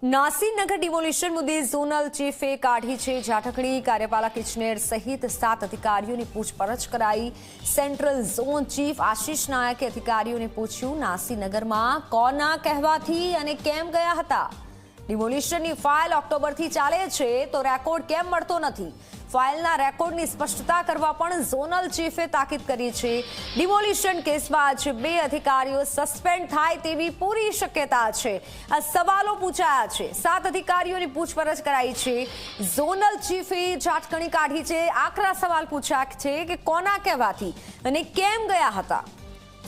નાસીનગર demolition મુદ્દે zonal ચીફે કાઢી છે ઝાટકણી। કાર્યપાલક ઇજનેર સહિત 7 અધિકારીઓની પૂછપરછ કરાઈ। સેન્ટ્રલ ઝોન ચીફ આશિષ નાયકે અધિકારીઓને પૂછ્યું, નાસીનગરમાં કોના કહેવાથી અને કેમ ગયા હતા? ડિમોલિશનની ફાઇલ ઓક્ટોબરથી ચાલે છે તો રેકોર્ડ કેમ મળતો નથી? ફાઇલના રેકોર્ડની સ્પષ્ટતા કરવા પણ ઝોનલ ચીફે તાકીદ કરી છે। ડિમોલિશન કેસમાં આજે 2 અધિકારીઓ સસ્પેન્ડ થાય તેવી પૂરી શક્યતા છે। આ સવાલો પૂછાયા છે, 7 અધિકારીઓની પૂછપરછ કરાઈ છે। ઝોનલ ચીફે ઝાટકણી કાઢી છે, આકરા સવાલ પૂછ્યા છે કે કોના કહેવાથી અને કેમ ગયા હતા?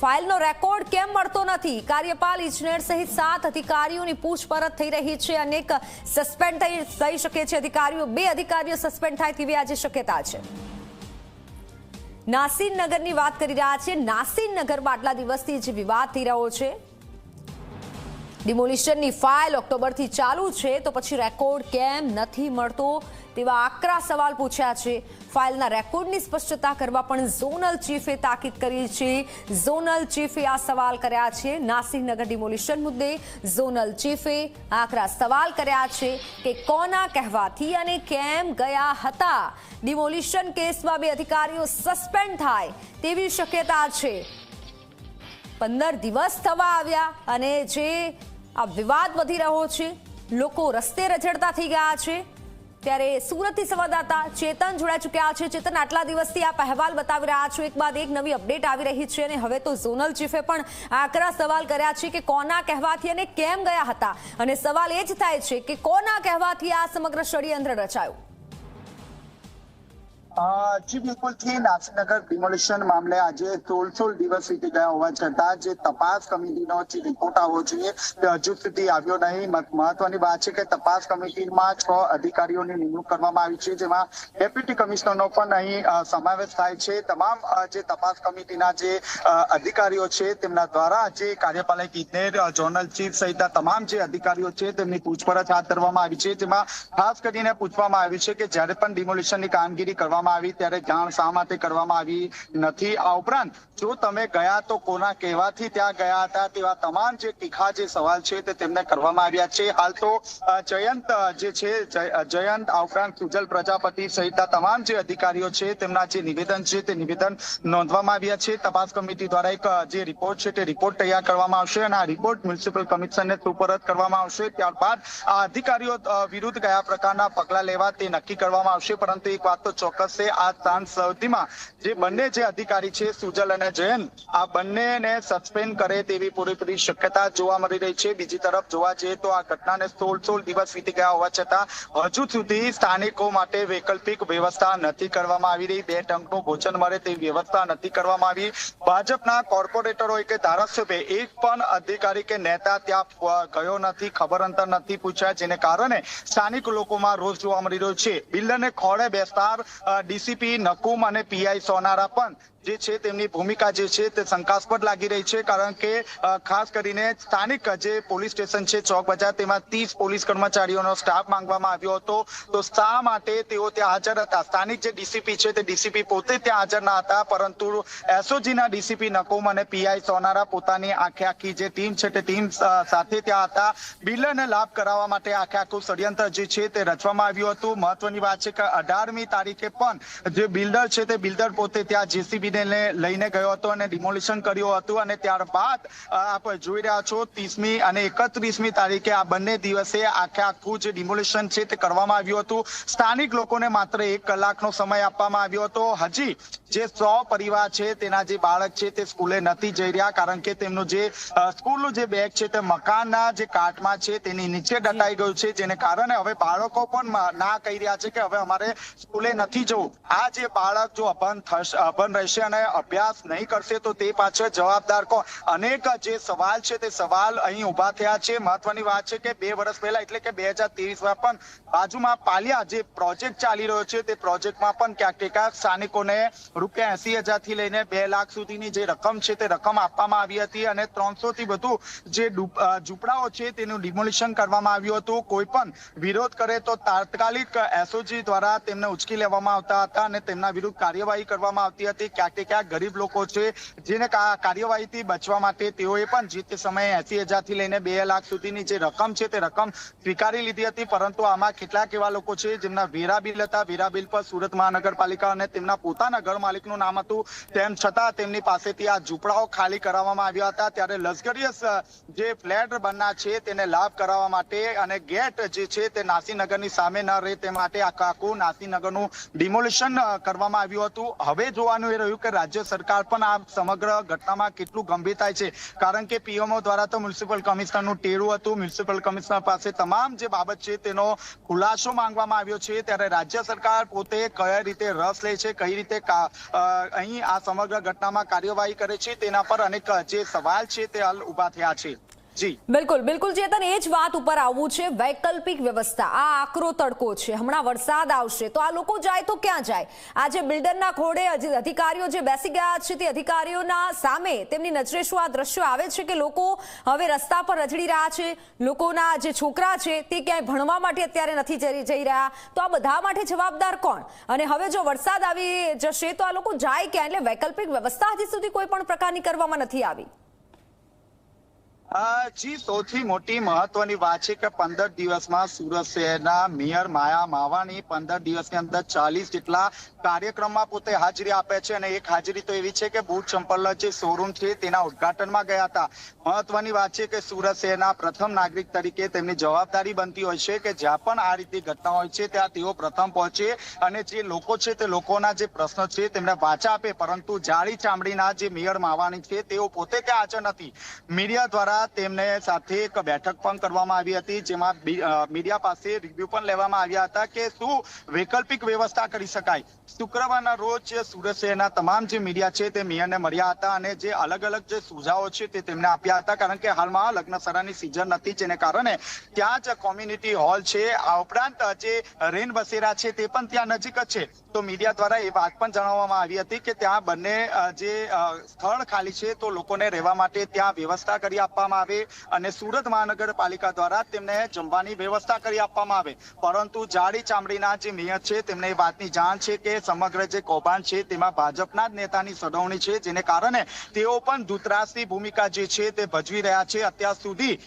ફાઇલનો રેકોર્ડ કેમ મળતો નથી? કાર્યપાલ ઇજનેર સહિત 7 અધિકારીઓની પૂછપરછ થઈ રહી છે। અનેક સસ્પેન્ડ થઈ શકે છે અધિકારીઓ, 2 અધિકારીઓ સસ્પેન્ડ થાય તેવી આજે શક્યતા છે। નાસીનગરની વાત કરી રહ્યા છે। નાસીનગરમાં આટલા દિવસથી જે વિવાદ થઈ રહ્યો છે, ડિમોલિશનની ફાઇલ ઓક્ટોબરથી ચાલુ છે તો પછી રેકોર્ડ કેમ નથી મળતો તેવા આકરા સવાલ પૂછ્યા છે। ફાઇલના રેકોર્ડની સ્પષ્ટતા કરવા પણ ઝોનલ ચીફે તાકીદ કરી છે। ઝોનલ ચીફે આ સવાલ કર્યા છે। નાસીનગર ડિમોલિશન મુદ્દે ઝોનલ ચીફે આકરા સવાલ કર્યા છે કે કોના કહેવાથી અને કેમ ગયા હતા? ડિમોલિશન કેસમાં 2 અધિકારીઓ સસ્પેન્ડ થાય તેવી શક્યતા છે। 15 દિવસ થવા આવ્યા અને જે આ વિવાદ વધી રહ્યો છે, લોકો રસ્તે રઝળતા થઈ ગયા છે, ત્યારે સુરતથી સંવાદદાતા ચેતન જોડાઈ ચૂક્યા છે। ચેતન, આટલા દિવસથી આપ અહેવાલ બતાવી રહ્યા છો, એક બાદ એક નવી અપડેટ આવી રહી છે અને હવે તો ઝોનલ ચીફે પણ આકરા સવાલ કર્યા છે કે કોના કહેવાથી અને કેમ ગયા હતા? અને સવાલ એ જ થાય છે કે કોના કહેવાથી આ સમગ્ર ષડયંત્ર રચાયું? જી બિલકુલથી નાસીનગર ડિમોલિશન મામલે આજે 16 દિવસ વીતી ગયા હોવા છતાં જે તપાસ કમિટીનો જે રિપોર્ટ આવવો જોઈએ તે હજુ સુધી આવ્યો નહીં। મહત્વની વાત છે કે તપાસ કમિટીમાં 6 અધિકારીઓની નિમણૂક કરવામાં આવી છે, જેમાં ડેપ્યુટી કમિશનરનો પણ અહીં સમાવેશ થાય છે। તમામ જે તપાસ કમિટીના જે અધિકારીઓ છે તેમના દ્વારા જે કાર્યપાલક ઇજનેર, ઝોનલ ચીફ સહિત તમામ જે અધિકારીઓ છે તેમની પૂછપરછ હાથ ધરવામાં આવી છે, જેમાં ખાસ કરીને પૂછવામાં આવ્યું છે કે જ્યારે પણ ડિમોલિશનની કામગીરી કરવામાં આવી ત્યારે જાણ શા માટે કરવામાં આવી નથી? આ ઉપરાંત જો તમે ગયા તો કોના કહેવાથી ત્યાં ગયા હતા? તેવા તમામ જે તીખા જે સવાલ છે તે તેમને કરવામાં આવ્યા છે। હાલ તો જયંત જે છે, જયંત આ ઉપરાંત સુજલ પ્રજાપતિ સહિત તમામ જે અધિકારીઓ છે તેમના જે નિવેદન છે તે નિવેદન નોંધવામાં આવ્યા છે। તપાસ કમિટી દ્વારા એક જે રિપોર્ટ છે તે રિપોર્ટ તૈયાર કરવામાં આવશે અને આ રિપોર્ટ મ્યુનિસિપલ કમિશનરને સુપરત કરવામાં આવશે। ત્યારબાદ આ અધિકારીઓ વિરુદ્ધ કયા પ્રકારના પગલા લેવા તે નક્કી કરવામાં આવશે। પરંતુ એક વાત તો ચોક્કસ, આ સાંજ સુધીમાં જે બંને જે અધિકારી છે, સુજલ અને જયંત, આ બંનેને સસ્પેન્ડ કરે તેવી પૂરેપૂરી શક્યતા જોવા મળી રહી છે। બીજી તરફ જોવા જઈએ તો આ ઘટનાને 16 દિવસ વીતી ગયા હોવા છતાં હજુ સુધી સ્થાનિકો માટે વૈકલ્પિક વ્યવસ્થા નથી કરવામાં આવી રહી। 2 ટંકનું ભોજન મળે તેવી વ્યવસ્થા નથી કરવામાં આવી। ભાજપના કોર્પોરેટર હોય કે ધારાસભ્ય, એક પણ અધિકારી કે નેતા ત્યાં ગયો નથી, ખબર અંતર નથી પૂછ્યા, જેને કારણે સ્થાનિક લોકોમાં રોષ જોવા મળી રહ્યો છે। બિલ્ડરને ખોળે બેસનાર ડીસીપી નકુમ અને પીઆઈ સોનારા પણ જે છે તેમની ભૂમિકા જે છે તે શંકાસ્પદ લાગી રહી છે, કારણ કે ખાસ કરીને સ્થાનિક જે પોલીસ સ્ટેશન છે ચોક બજાર, તેમાં 30 પોલીસ કર્મચારીઓનો સ્ટાફ માંગવામાં આવ્યો હતો, તો શા માટે તેઓ ત્યાં હાજર હતા? સ્થાનિક જે ડીસીપી છે તે ડીસીપી પોતે ત્યાં હાજર ના હતા, પરંતુ એસઓજીના ડીસીપી નકુમ અને પીઆઈ સોનારા પોતાની આખી જે ટીમ છે તે ટીમ સાથે ત્યાં હતા। બિલ્ડરને લાભ કરાવવા માટે આખું ષડયંત્ર જે છે તે રચવામાં આવ્યું હતું। મહત્વની વાત છે કે 18મી તારીખે પણ જે બિલ્ડર છે તે બિલ્ડર પોતે ત્યાં જેસીબી લઈને ગયો હતો અને ડિમોલિશન કર્યું હતું અને ત્યારબાદ આપ જોઈ રહ્યા છો 30મી અને 31મી તારીખે આ બંને દિવસે આખું જે ડિમોલિશન છે તે કરવામાં આવ્યું હતું। સ્થાનિક લોકોને માત્ર 1 કલાકનો સમય આપવામાં આવ્યો હતો। હજી જે 100 પરિવાર છે તેના જે બાળક છે તે સ્કૂલે નથી જઈ રહ્યા, કારણ કે તેમનું જે સ્કૂલનું જે બેગ છે તે મકાનના જે કાટમાં છે તેની નીચે દટાઈ ગયું છે, જેને કારણે હવે બાળકો પણ ના કહી રહ્યા છે કે હવે અમારે સ્કૂલે નથી જવું। આ જે બાળક જો અભણ રહેશે અને અભ્યાસ નહીં કરશે તો તે પાછળ જવાબદાર કોણ? અનેક જે સવાલ છે તે સવાલ અહીં ઉભા થયા છે। મહત્વની વાત છે કે 2 વર્ષ પહેલા એટલે કે 2023માં પણ બાજુમાં પાલિયા જે પ્રોજેક્ટ ચાલી રહ્યો છે તે પ્રોજેક્ટમાં પણ ક્યાંક સ્થાનિકોને ₹80,000 થી લઈને 2 લાખ સુધીની જે રકમ છે તે રકમ આપવામાં આવી હતી અને 300 થી વધુ જે ઝૂંપડાઓ છે તેનું ડિમોલિશન કરવામાં આવ્યું હતું। કોઈ પણ વિરોધ કરે તો તાત્કાલિક એસઓજી દ્વારા તેમને ઉચકી લેવામાં આવતા હતા અને તેમના વિરુદ્ધ કાર્યવાહી કરવામાં આવતી હતી। કે ક્યાં ગરીબ લોકો છે જેને કાર્યવાહીથી બચવા માટે તેઓએ પણ જે તે સમયે 80,000 થી લઈને 2 લાખ સુધીની જે રકમ છે તે રકમ સ્વીકારી લીધી હતી, પરંતુ આમાં કેટલાક એવા લોકો છે જેમના વેરા બિલ હતા, વેરા બિલ પર સુરત મહાનગરપાલિકા અને તેમના પોતાના ઘર માલિકનું નામ હતું, તેમ છતાં તેમની પાસેથી આ ઝૂંપડાઓ ખાલી કરાવવામાં આવ્યા હતા। ત્યારે લશ્કરીય જે ફ્લેટ બનના છે તેને લાભ કરાવવા માટે અને ગેટ જે છે તે નાસીનગરની સામે ન રહે તે માટે આખું નાસીનગરનું ડિમોલિશન કરવામાં આવ્યું હતું। હવે જોવાનું એ રહ્યું કે રાજ્ય સરકાર પણ આ સમગ્ર ઘટનામાં કેટલું ગંભીર થાય છે, કારણ કે પીએમઓ દ્વારા તો મ્યુનિસિપલ કમિશનરનું ટેરું હતું, મ્યુનિસિપલ કમિશનર પાસે તમામ જે બાબત છે તેનો ખુલાસો માંગવામાં આવ્યો છે। ત્યારે રાજ્ય સરકાર પોતે કઈ રીતે રસ લે છે, કઈ રીતે અહીં આ સમગ્ર ઘટનામાં કાર્યવાહી કરે છે તેના પર અનેક જે સવાલ છે તે હાલ ઉભા થયા છે। બિલકુલ બિલકુલ ચેતન, એ જ વાત ઉપર આવવું છે। વૈકલ્પિક વ્યવસ્થા, આ આકરો તડકો છે, હમણાં વરસાદ આવશે તો આ લોકો જાય તો ક્યાં જાય? આજે બિલ્ડરના ખોડે અધિકારીઓ જે બેસી ગયા છે તે અધિકારીઓના સામે તેમની નજરે શું આ દ્રશ્યો આવે છે કે લોકો હવે રસ્તા પર રજડી રહ્યા છે, લોકોના જે છોકરા છે તે ક્યાંય ભણવા માટે અત્યારે નથી જઈ રહ્યા, તો આ બધા માટે જવાબદાર કોણ? અને હવે જો વરસાદ આવી જશે તો આ લોકો જાય ક્યાં? એટલે વૈકલ્પિક વ્યવસ્થા હજી સુધી કોઈ પણ પ્રકારની કરવામાં નથી આવી। જી, સૌથી મોટી મહત્વની વાત છે કે 15 દિવસમાં સુરત શહેરના મેયર માયા માવાણી 15 દિવસની અંદર 40 જેટલા કાર્યક્રમમાં પોતે હાજરી આપે છે, અને એક હાજરી તો એવી છે કે બૂટ ચંપલ જે શોરૂમ છે તેના ઉદઘાટનમાં ગયા હતા। મહત્વની વાત છે કે સુરત શહેરના પ્રથમ નાગરિક તરીકે તેમની જવાબદારી બનતી હોય છે કે જ્યાં પણ આ રીતે ઘટના હોય છે ત્યાં તેઓ પ્રથમ પહોંચે અને જે લોકો છે તે લોકોના જે પ્રશ્નો છે તેમને વાચા આપે, પરંતુ જાડી ચામડીના જે મેયર માવાણી છે તેઓ પોતે ત્યાં હાજર નથી। મીડિયા દ્વારા તેમને સાથે એક બેઠક પણ કરવામાં આવી હતી, જેમાં મીડિયા પાસે રિવ્યુ પણ લેવામાં આવ્યા હતા કે શું વૈકલ્પિક વ્યવસ્થા કરી શકાય। શુક્રવારના રોજ સુરત શહેરના તમામ જે મીડિયા છે તે મેયરને મળ્યા હતા અને જે અલગ અલગ જે સુઝાવો છે તે તેમને આપ્યા હતા, કારણ કે હાલમાં લગ્નસરાની સિઝન નથી, જેને કારણે ત્યાં જ કોમ્યુનિટી હોલ છે, આ ઉપરાંત જે રેન બસેરા છે તે પણ ત્યાં નજીક જ છે। તો મીડિયા દ્વારા એ વાત પણ જણાવવામાં આવી હતી કે ત્યાં બંને જે સ્થળ ખાલી છે તો લોકોને રહેવા માટે ત્યાં વ્યવસ્થા કરી આપવામાં આવે અને સુરત મહાનગરપાલિકા દ્વારા તેમને જમવાની વ્યવસ્થા કરી આપવામાં આવે, પરંતુ જાડી ચામડીના જે મેયર છે તેમને એ વાતની જાણ છે કે સમગ્ર જે કૌભાંડ છે તેમાં ભાજપના જ નેતાની સંડોવણી છે, જેને કારણે તેઓ પણ દૂતાવાસની ભૂમિકા જે છે તે ભજવી રહ્યા છે। અત્યાર સુધી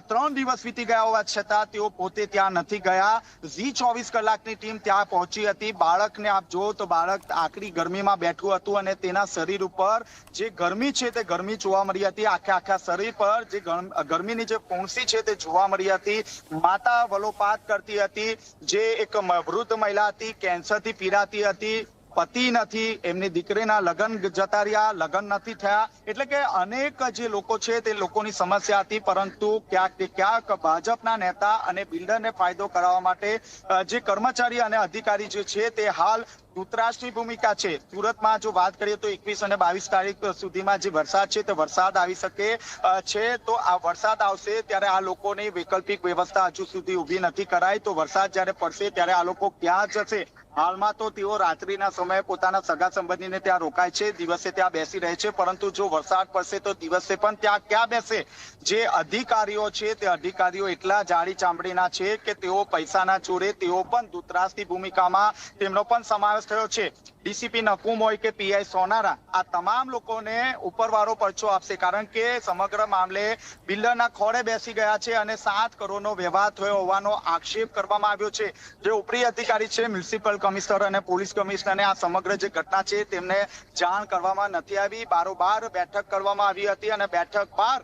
3 દિવસ વીતી ગયા હોવા છતાં તેઓ પોતે ત્યાં નથી ગયા। ઝી 24 કલાકની ટીમ ત્યાં પહોંચી હતી। બાળકને આપ જો તો બાળક આકરી ગરમીમાં બેઠું હતું અને તેના શરીર ઉપર જે ગરમી છે તે ગરમી જોવા મળી હતી, આખા શરીર પર જે ગરમીની જે ફૂંસી છે તે જોવા મળી હતી। માતા વલોપાત કરતી હતી, જે એક વૃદ્ધ મહિલા હતી, કેન્સરથી પીડાતી હતી, પતિ નથી, એમની દીકરીના લગ્ન જતા રહ્યા, લગ્ન નથી થયા, એટલે કે અનેક જે લોકો છે તે લોકોની સમસ્યા હતી, પરંતુ ક્યાંક ભાજપના નેતા અને બિલ્ડરને ફાયદો કરાવવા માટે જે કર્મચારી અને અધિકારી જે છે તે હાલ દૂતાવાસની ભૂમિકા છે। સુરતમાં જો વાત કરીએ તો 21 અને 22 તારીખ સુધીમાં જે વરસાદ છે તે વરસાદ આવી શકે છે, તો આ વરસાદ આવશે ત્યારે આ લોકોની વૈકલ્પિક વ્યવસ્થા હજુ સુધી ઊભી નથી કરાઈ, તો વરસાદ જ્યારે પડશે ત્યારે આ લોકો ક્યાં જશે? હાલમાં તો તેઓ રાત્રિના સમયે પોતાના સગા સંબંધીને ત્યાં રોકાય છે, દિવસે ત્યાં બેસી રહે છે, પરંતુ જો વરસાદ પડશે તો દિવસે પણ ત્યાં ક્યાં બેસે? જે અધિકારીઓ છે તે અધિકારીઓ એટલા જાડી ચામડીના છે કે તેઓ પૈસાના ચોરે તેઓ પણ દૂતાવાસની ભૂમિકામાં તેમનો પણ સમાવેશ થયો છે। ડીસીપી નકુમ હોય કે પીઆઈ સોનારા, આ તમામ લોકોને ઉપરવાળો પરચો આપશે, કારણ કે સમગ્ર મામલે બિલ્ડરના ખોળે બેસી ગયા છે અને 7 કરોડનો વ્યવહાર થયો હોવાનો આક્ષેપ કરવામાં આવ્યો છે। જે ઉપરી અધિકારી છે મ્યુનિસિપલ કમિશનર અને પોલીસ કમિશનરને આ સમગ્ર જે ઘટના છે તેમને જાણ કરવામાં નથી આવી। બારોબાર બેઠક કરવામાં આવી હતી અને બેઠક બાર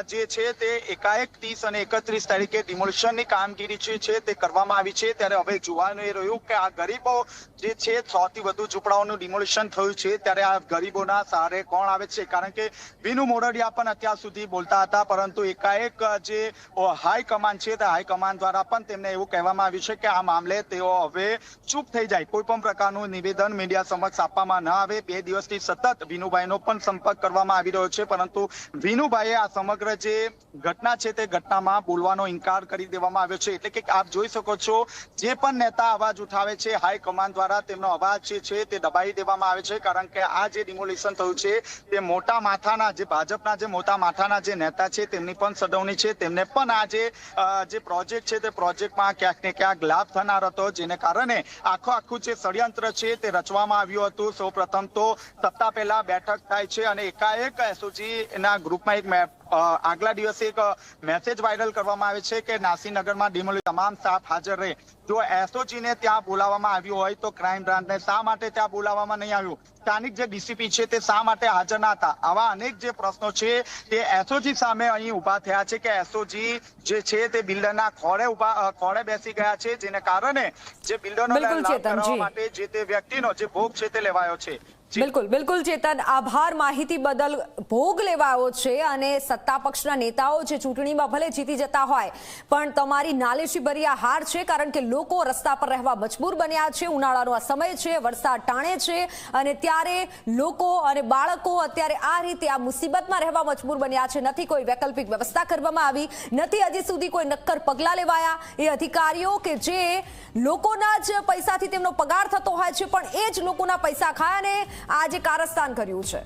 જે છે તે એકાએક 30 અને 31 તારીખે ડિમોલિશનની કામગીરી છે તે કરવામાં આવી છે। ત્યારે હવે જોવાનું એ રહ્યું કે આ ગરીબો જે છે 100 થી વધુ ઝૂંપડાઓનું ડિમોલિશન થયું છે, ત્યારે આ ગરીબોના સહારે કોણ આવે છે? કારણ કે વિનુ મોરડિયા પણ અત્યાર સુધી બોલતા હતા, પરંતુ એકાએક જે હાઈકમાન્ડ છે તે હાઈકમાન્ડ દ્વારા પણ તેમને એવું કહેવામાં આવ્યું છે કે આ મામલે તેઓ હવે ચૂપ થઈ જાય, કોઈ પણ પ્રકારનું નિવેદન મીડિયા સમક્ષ આપવામાં ન આવે। 2 દિવસથી સતત વિનુભાઈનો પણ સંપર્ક કરવામાં આવી રહ્યો છે, પરંતુ વિનુભાઈએ આ સમગ્ર જે ઘટના છે તે ઘટનામાં બોલવાનો ઇનકાર કરી દેવામાં આવ્યો છે। એટલે કે આપ જોઈ શકો છો જે પણ નેતા અવાજ ઉઠાવે છે હાઈકમાન્ડ દ્વારા તેમનો અવાજ જે છે તે દબાવી દેવામાં આવે છે, કારણ કે આ જે ડિમોલિશન થયું છે તે મોટા માથાના જે ભાજપના જે મોટા માથાના જે નેતા છે તેમની પણ સડવણી છે. તેમને પણ આ જે પ્રોજેક્ટ છે તે પ્રોજેક્ટમાં ક્યાંક ને ક્યાંક લાભ થનાર હતો, જેને કારણે આખું જે ષડયંત્ર છે તે રચવામાં આવ્યું હતું. સૌ પ્રથમ તો સપ્તાહ પહેલા બેઠક થાય છે અને એકાએક એસઓજી ના ગ્રુપમાં એક આગલા દિવસે એક મેસેજ વાયરલ કરવામાં આવે છે કે નાસીનગરમાં ડિમોલિશન તમામ સ્ટાફ હાજર રહે. જો એસઓજી ને ત્યાં બોલાવવામાં આવ્યું હોય તો ક્રાઇમ બ્રાન્ચને શા માટે ત્યાં બોલાવવામાં નહીં આવ્યું? સ્થાનિક જે ડીસીપી છે તે શા માટે હાજર ના હતા? આવા અનેક જે પ્રશ્નો છે તે એસઓજી સામે અહીં ઉભા થયા છે કે એસઓજી જે છે તે બિલ્ડરના ખોળે બેસી ગયા છે, જેને કારણે જે બિલ્ડરનો લાભ કરવા માટે જે તે વ્યક્તિનો જે ભોગ છે તે લેવાયો છે. બિલકુલ ચેતન, આભાર માહિતી બદલ. ભોગ લેવાયો છે અને સત્તા પક્ષના નેતાઓ જે ચૂંટણીમાં ભલે જીતી જતા હોય પણ તમારી નાલેશી ભરી આ હાર છે, કારણ કે લોકો રસ્તા પર રહેવા મજબૂર બન્યા છે. ઉનાળાનો આ સમય છે, વરસાદ ટાણે છે અને ત્યારે લોકો અને બાળકો અત્યારે આ રીતે આ મુસીબતમાં રહેવા મજબૂર બન્યા છે. નથી કોઈ વૈકલ્પિક વ્યવસ્થા કરવામાં આવી, નથી હજી સુધી કોઈ નક્કર પગલાં લેવાયા. એ અધિકારીઓ કે જે લોકોના જ પૈસાથી તેમનો પગાર થતો હોય છે પણ એ જ લોકોના પૈસા ખાય અને આજે કારસ્તાન કર્યું છે.